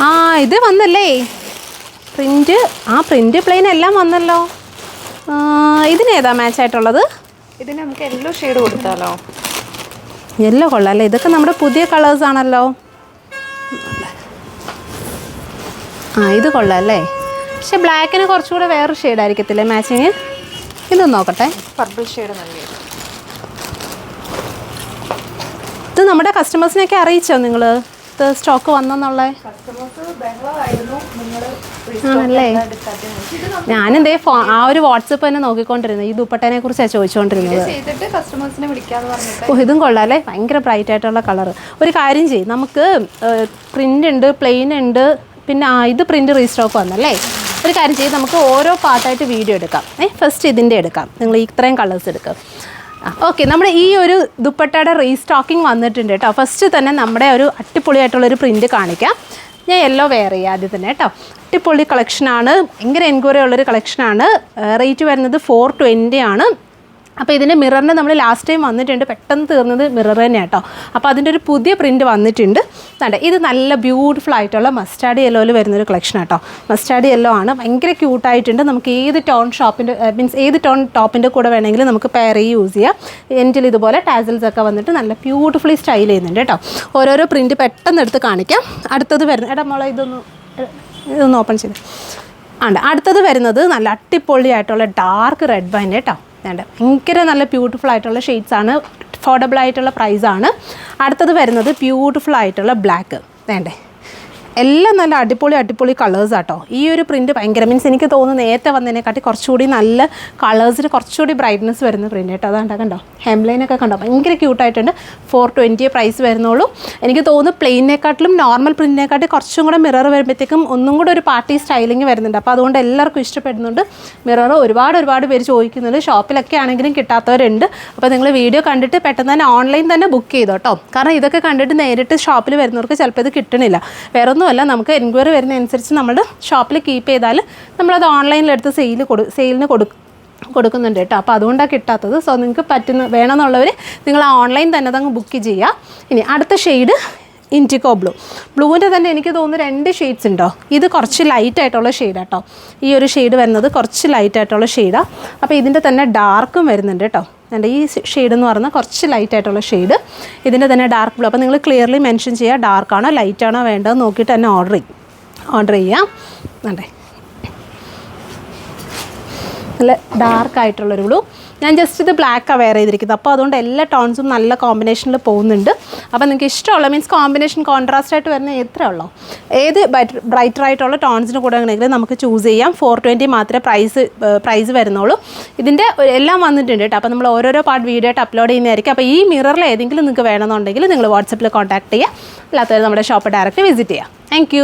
ആ ഇത് വന്നല്ലേ പ്രിന്റ് പ്ലെയിൻ എല്ലാം വന്നല്ലോ. ഇതിനേതാ മാച്ച് ആയിട്ടുള്ളത്? ഇതിന് നമുക്ക് യെല്ലോ ഷെയ്ഡ് കൊടുത്താലോ? യെല്ലോ കൊള്ളാം അല്ലേ? ഇതൊക്കെ നമ്മുടെ പുതിയ കളേഴ്സ് ആണല്ലോ. ഇത് കൊള്ളാം അല്ലേ? പക്ഷെ ബ്ലാക്കിന് കുറച്ചുകൂടെ വേറൊരു ഷെയ്ഡ് ആയിരിക്കത്തില്ലേ മാച്ചിങ്? ഇതൊന്ന് നോക്കട്ടെ. പർപ്പിൾ ഷെയ്ഡ് നല്ല. ഇത് നമ്മുടെ കസ്റ്റമേഴ്സിനെയൊക്കെ അറിയിച്ചോ നിങ്ങൾ ഇത് സ്റ്റോക്ക് വന്നെന്നുള്ള? ആണല്ലേ? ഞാനെന്തേ ആ ഒരു വാട്സപ്പ് തന്നെ നോക്കിക്കൊണ്ടിരുന്നത്. ഈ ദുപ്പട്ടേനെ കുറിച്ചാണ് ചോദിച്ചുകൊണ്ടിരുന്നത്. ഇതും കൊള്ളാം അല്ലേ? ഭയങ്കര ബ്രൈറ്റ് ആയിട്ടുള്ള കളർ. ഒരു കാര്യം ചെയ്യും, നമുക്ക് പ്രിൻ്റ് ഉണ്ട്, പ്ലെയിൻ ഉണ്ട്, പിന്നെ ഇത് പ്രിൻ്റ് റീസ്റ്റോക്ക് വന്നല്ലേ? ഒരു കാര്യം ചെയ്ത് നമുക്ക് ഓരോ പാർട്ടായിട്ട് വീഡിയോ എടുക്കാം. ഫസ്റ്റ് ഇതിൻ്റെ എടുക്കാം. നിങ്ങൾ ഇത്രയും കളേഴ്സ് എടുക്കാം. ഓക്കെ, നമ്മുടെ ഈ ഒരു ദുപ്പട്ടയുടെ റീസ്റ്റോക്കിംഗ് വന്നിട്ടുണ്ട് കേട്ടോ. ഫസ്റ്റ് തന്നെ നമ്മുടെ ഒരു അടിപൊളിയായിട്ടുള്ളൊരു പ്രിൻറ്റ് കാണിക്കാം. ഞാൻ യെല്ലോ വെയർ ചെയ്യാം ആദ്യം തന്നെ കേട്ടോ. അടിപൊളി കളക്ഷനാണ്, ഭയങ്കര എൻക്വയറി ഉള്ളൊരു കളക്ഷനാണ്. റേറ്റ് വരുന്നത് 420 ആണ്. അപ്പോൾ ഇതിൻ്റെ മിററിന് നമ്മൾ ലാസ്റ്റ് ടൈം വന്നിട്ടുണ്ട്, പെട്ടെന്ന് തീർന്നത് മിറർ തന്നെ കേട്ടോ. അപ്പോൾ അതിൻ്റെ ഒരു പുതിയ പ്രിൻറ്റ് വന്നിട്ടുണ്ട്. ഇത് നല്ല ബ്യൂട്ടിഫുൾ ആയിട്ടുള്ള മസ്റ്റാർഡ് യെല്ലോയിൽ വരുന്നൊരു കളക്ഷൻ കേട്ടോ. മസ്റ്റാർഡ് യെല്ലോ ആണ്, ഭയങ്കര ക്യൂട്ടായിട്ടുണ്ട്. നമുക്ക് ഏത് ടോൺ ഏത് ടോൺ ടോപ്പിൻ്റെ കൂടെ വേണമെങ്കിലും നമുക്ക് പെയർ യൂസ് ചെയ്യാം. എൻഡിൽ ഇതുപോലെ ടാസൽസ് ഒക്കെ വന്നിട്ട് നല്ല ബ്യൂട്ടിഫുള്ളി സ്റ്റൈൽ ചെയ്യുന്നുണ്ട് കേട്ടോ. ഓരോരോ പ്രിൻറ്റ് പെട്ടെന്ന് എടുത്ത് കാണിക്കാം. അടുത്തത് വരുന്നത് മോളെ ഇതൊന്ന് ഓപ്പൺ ചെയ്ത് അടുത്തത് വരുന്നത് നല്ല അടിപൊളിയായിട്ടുള്ള ഡാർക്ക് റെഡ് വൈൻ കേട്ടോ. ഭയങ്കര നല്ല ബ്യൂട്ടിഫുൾ ആയിട്ടുള്ള ഷെയ്ഡ്സാണ്, അഫോർഡബിൾ ആയിട്ടുള്ള പ്രൈസാണ്. അടുത്തത് വരുന്നത് ബ്യൂട്ടിഫുൾ ആയിട്ടുള്ള ബ്ലാക്ക്. എല്ലാം നല്ല അടിപൊളി കളേഴ്സ് ആട്ടോ. ഈ ഒരു പ്രിൻറ്റ് ഭയങ്കര എനിക്ക് തോന്നുന്നു നേരത്തെ വന്നതിനെക്കാട്ടി കുറച്ചുകൂടി നല്ല കളേഴ്സിന് കുറച്ചുകൂടി ബ്രൈറ്റ്നസ് വരുന്ന പ്രിൻറ്റ് കേട്ടോ. അതാണ്ട് കണ്ടോ, ഹെംലൈനൊക്കെ കണ്ടോ, ഭയങ്കര ക്യൂട്ടായിട്ടുണ്ട്. 420 പ്രൈസ് വരുന്നുള്ളൂ. എനിക്ക് തോന്നുന്നു പ്ലെയിനേക്കാട്ടിലും നോർമൽ പ്രിൻറ്റിനെക്കാട്ടി കുറച്ചും കൂടെ മിറർ വരുമ്പോഴത്തേക്കും ഒന്നും കൂടെ ഒരു പാർട്ടി സ്റ്റൈലിങ് വരുന്നുണ്ട്. അപ്പോൾ അതുകൊണ്ട് എല്ലാവർക്കും ഇഷ്ടപ്പെടുന്നുണ്ട് മിറർ. ഒരുപാട് പേര് ചോദിക്കുന്നുണ്ട്. ഷോപ്പിലൊക്കെ ആണെങ്കിലും കിട്ടാത്തവരുണ്ട്. അപ്പോൾ നിങ്ങൾ വീഡിയോ കണ്ടിട്ട് പെട്ടെന്ന് തന്നെ ഓൺലൈൻ തന്നെ ബുക്ക് ചെയ്തോ കേട്ടോ. കാരണം ഇതൊക്കെ കണ്ടിട്ട് നേരിട്ട് ഷോപ്പിൽ വരുന്നവർക്ക് ചിലപ്പോൾ ഇത് കിട്ടണില്ല. വേറൊന്നും അല്ല, നമുക്ക് എൻക്വയറി വരുന്നതനുസരിച്ച് നമ്മുടെ ഷോപ്പിൽ കീപ്പ് ചെയ്താൽ നമ്മളത് ഓൺലൈനിലെടുത്ത് സെയിലിന് കൊടുക്കുന്നുണ്ട് കേട്ടോ. അപ്പോൾ അതുകൊണ്ടാണ് കിട്ടാത്തത്. സോ നിങ്ങൾക്ക് വേണമെന്നുള്ളവർ നിങ്ങൾ ഓൺലൈൻ തന്നെ അതങ്ങ് ബുക്ക് ചെയ്യുക. ഇനി അടുത്ത ഷെയ്ഡ് ഇൻഡിഗോ ബ്ലൂവിൻ്റെ തന്നെ എനിക്ക് തോന്നുന്നു 2 ഷെയ്ഡ്സ് ഉണ്ടോ. ഇത് കുറച്ച് ലൈറ്റായിട്ടുള്ള ഷെയ്ഡാണ് കേട്ടോ. ഈ ഒരു ഷെയ്ഡ് വരുന്നത് കുറച്ച് ലൈറ്റായിട്ടുള്ള ഷെയ്ഡാണ്. അപ്പോൾ ഇതിൻ്റെ തന്നെ ഡാർക്കും വരുന്നുണ്ട് കേട്ടോ. ഈ ഷെയ്ഡ് എന്ന് പറഞ്ഞാൽ കുറച്ച് ലൈറ്റായിട്ടുള്ള ഷെയ്ഡ്. ഇതിൻ്റെ തന്നെ ഡാർക്ക് ബ്ലൂ. അപ്പോൾ നിങ്ങൾ ക്ലിയർലി മെൻഷൻ ചെയ്യുക ഡാർക്കാണോ ലൈറ്റാണോ വേണ്ടതെന്ന് നോക്കിയിട്ട് തന്നെ ഓർഡർ ചെയ്യാം. നല്ല ഡാർക്കായിട്ടുള്ളൊരു ബ്ലൂ. ഞാൻ ജസ്റ്റ് ഇത് ബ്ലാക്കാണ് വെയർ ചെയ്തിരിക്കുന്നത്. അപ്പോൾ അതുകൊണ്ട് എല്ലാ ടോൺസും നല്ല കോമ്പിനേഷനിൽ പോകുന്നുണ്ട്. അപ്പോൾ നിങ്ങൾക്ക് ഇഷ്ടമുള്ള കോമ്പിനേഷൻ കോൺട്രാസ്റ്റ് ആയിട്ട് വരുന്ന എത്ര ഉള്ളോ ഏത് ബ്രൈറ്റർ ആയിട്ടുള്ള ടോൺസിന് കൂടെ ആണെങ്കിലും നമുക്ക് ചൂസ് ചെയ്യാം. 420 മാത്രമേ പ്രൈസ് വരുന്നുള്ളൂ. ഇതിൻ്റെ എല്ലാം വന്നിട്ടുണ്ട് കേട്ടോ. അപ്പോൾ നമ്മൾ ഓരോരോ പാർട്ട് വീഡിയോ ആയിട്ട് അപ്ലോഡ് ചെയ്യുന്നതായിരിക്കും. അപ്പോൾ ഈ മിററിൽ ഏതെങ്കിലും നിങ്ങൾക്ക് വേണമെന്നുണ്ടെങ്കിൽ നിങ്ങൾ വാട്സപ്പിൽ കോൺടാക്ട് ചെയ്യുക. അല്ലാത്തവർ നമ്മുടെ ഷോപ്പ് ഡയറക്റ്റ് വിസിറ്റ് ചെയ്യുക. താങ്ക്